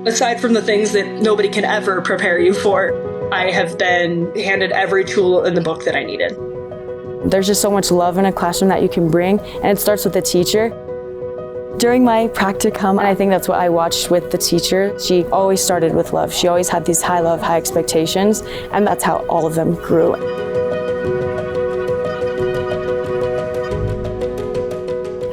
Aside from the things that nobody can ever prepare you for, I have been handed every tool in the book that I needed. There's just so much love in a classroom that you can bring, and it starts with the teacher. During my practicum, and I think that's what I watched with the teacher, she always started with love. She always had these high love, high expectations, and that's how all of them grew.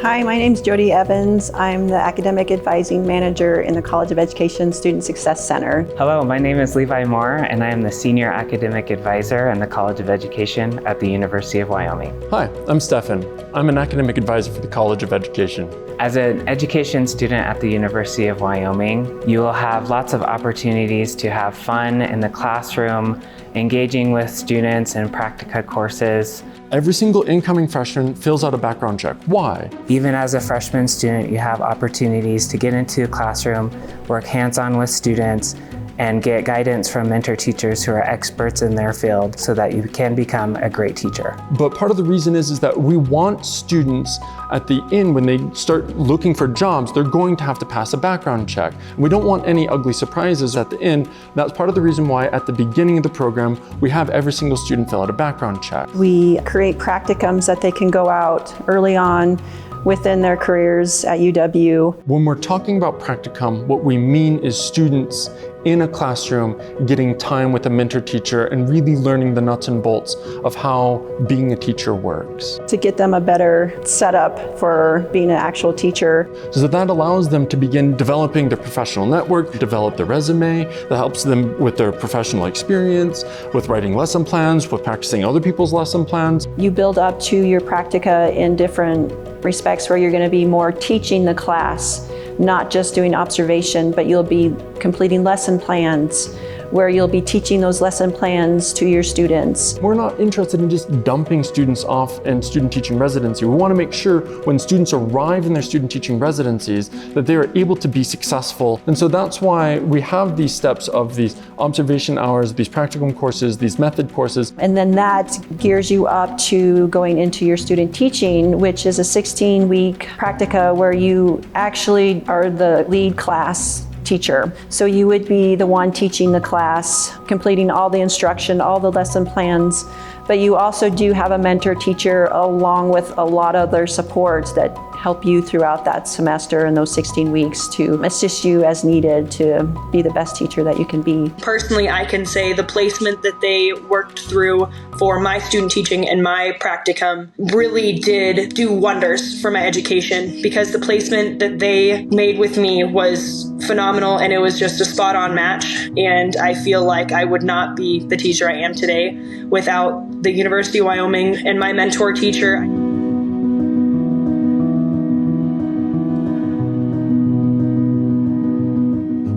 Hi, my name is Jody Evans. I'm the Academic Advising Manager in the College of Education Student Success Center. Hello, my name is Levi Moore, and I am the Senior Academic Advisor in the College of Education at the University of Wyoming. Hi, I'm Stefan. I'm an Academic Advisor for the College of Education. As an education student at the University of Wyoming, you will have lots of opportunities to have fun in the classroom, engaging with students in practica courses. Every single incoming freshman fills out a background check. Why? Even as a freshman student, you have opportunities to get into a classroom, work hands-on with students, and get guidance from mentor teachers who are experts in their field so that you can become a great teacher. But part of the reason is that we want students at the end, when they start looking for jobs, they're going to have to pass a background check. We don't want any ugly surprises at the end. That's part of the reason why at the beginning of the program, we have every single student fill out a background check. We create practicums that they can go out early on within their careers at UW. When we're talking about practicum, what we mean is students in a classroom getting time with a mentor teacher and really learning the nuts and bolts of how being a teacher works. To get them a better setup for being an actual teacher. So that allows them to begin developing their professional network, develop their resume, that helps them with their professional experience, with writing lesson plans, with practicing other people's lesson plans. You build up to your practica in different respects where you're going to be more teaching the class, not just doing observation, but you'll be completing lesson plans where you'll be teaching those lesson plans to your students. We're not interested in just dumping students off in student teaching residency. We want to make sure when students arrive in their student teaching residencies that they are able to be successful. And so that's why we have these steps of these observation hours, these practicum courses, these method courses. And then that gears you up to going into your student teaching, which is a 16-week practica where you actually are the lead class teacher. So you would be the one teaching the class, completing all the instruction, all the lesson plans, but you also do have a mentor teacher along with a lot of other supports that help you throughout that semester and those 16 weeks to assist you as needed to be the best teacher that you can be. Personally, I can say the placement that they worked through for my student teaching and my practicum really did do wonders for my education, because the placement that they made with me was phenomenal and it was just a spot-on match. And I feel like I would not be the teacher I am today without the University of Wyoming and my mentor teacher.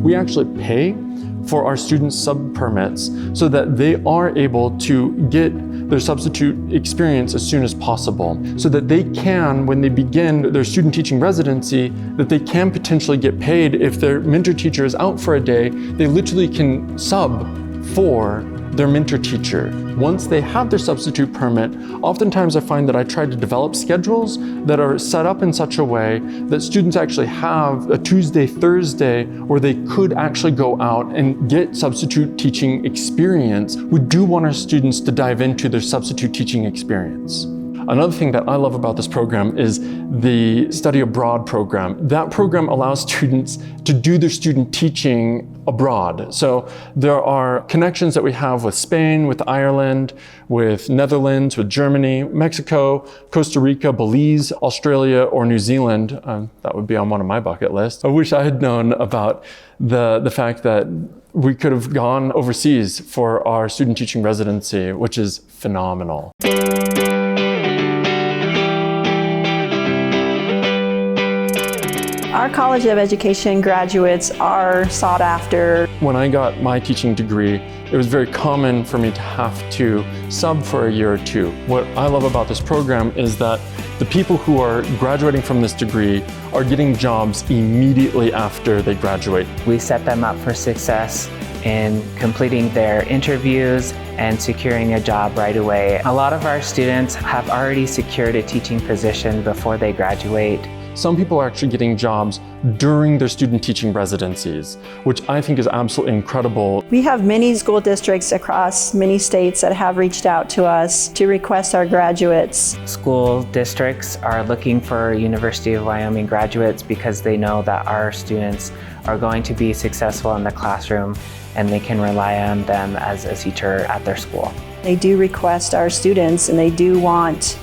We actually pay for our students' sub-permits so that they are able to get their substitute experience as soon as possible, so that they can, when they begin their student teaching residency, that they can potentially get paid. If their mentor teacher is out for a day, they literally can sub for their mentor teacher. Once they have their substitute permit, oftentimes I find that I try to develop schedules that are set up in such a way that students actually have a Tuesday, Thursday, where they could actually go out and get substitute teaching experience. We do want our students to dive into their substitute teaching experience. Another thing that I love about this program is the study abroad program. That program allows students to do their student teaching abroad. So there are connections that we have with Spain, with Ireland, with Netherlands, with Germany, Mexico, Costa Rica, Belize, Australia, or New Zealand. That would be on one of my bucket lists. I wish I had known about the fact that we could have gone overseas for our student teaching residency, which is phenomenal. Our College of Education graduates are sought after. When I got my teaching degree, it was very common for me to have to sub for a year or two. What I love about this program is that the people who are graduating from this degree are getting jobs immediately after they graduate. We set them up for success in completing their interviews and securing a job right away. A lot of our students have already secured a teaching position before they graduate. Some people are actually getting jobs during their student teaching residencies, which I think is absolutely incredible. We have many school districts across many states that have reached out to us to request our graduates. School districts are looking for University of Wyoming graduates because they know that our students are going to be successful in the classroom and they can rely on them as a teacher at their school. They do request our students and they do want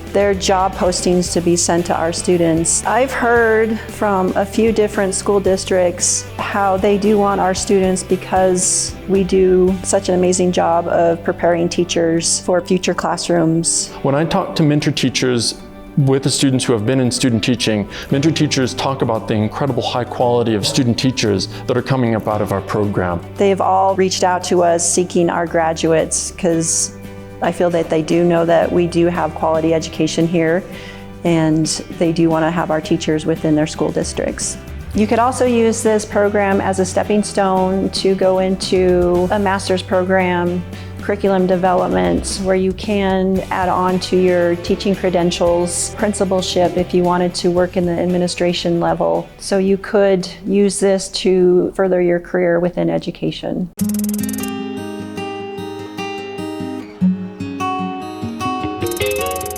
their job postings to be sent to our students. I've heard from a few different school districts how they do want our students because we do such an amazing job of preparing teachers for future classrooms. When I talk to mentor teachers with the students who have been in student teaching, mentor teachers talk about the incredible high quality of student teachers that are coming up out of our program. They've all reached out to us seeking our graduates because I feel that they do know that we do have quality education here and they do want to have our teachers within their school districts. You could also use this program as a stepping stone to go into a master's program, curriculum development, where you can add on to your teaching credentials, principalship if you wanted to work in the administration level. So you could use this to further your career within education.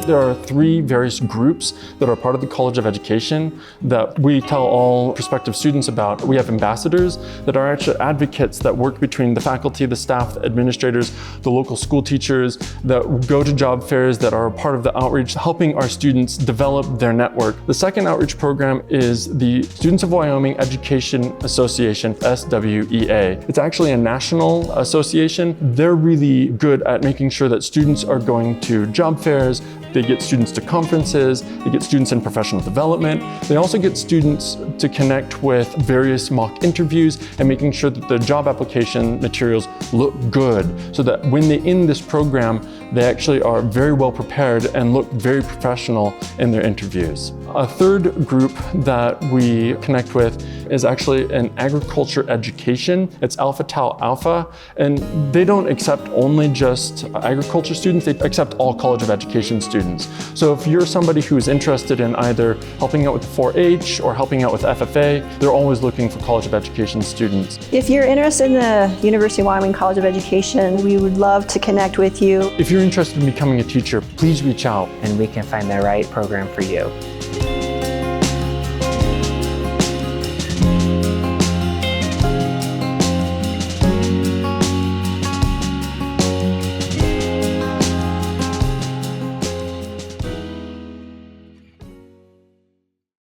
There are 3 various groups that are part of the College of Education that we tell all prospective students about. We have ambassadors that are actually advocates that work between the faculty, the staff, the administrators, the local school teachers that go to job fairs, that are a part of the outreach, helping our students develop their network. The second outreach program is the Students of Wyoming Education Association, SWEA. It's actually a national association. They're really good at making sure that students are going to job fairs. They get students to conferences, they get students in professional development. They also get students to connect with various mock interviews and making sure that their job application materials look good so that when they end this program, they actually are very well prepared and look very professional in their interviews. A third group that we connect with is actually an agriculture education. It's Alpha Tau Alpha, and they don't accept only just agriculture students, they accept all College of Education students. So if you're somebody who's interested in either helping out with the 4-H or helping out with FFA, they're always looking for College of Education students. If you're interested in the University of Wyoming College of Education, we would love to connect with you. If you're interested in becoming a teacher, please reach out. And we can find the right program for you.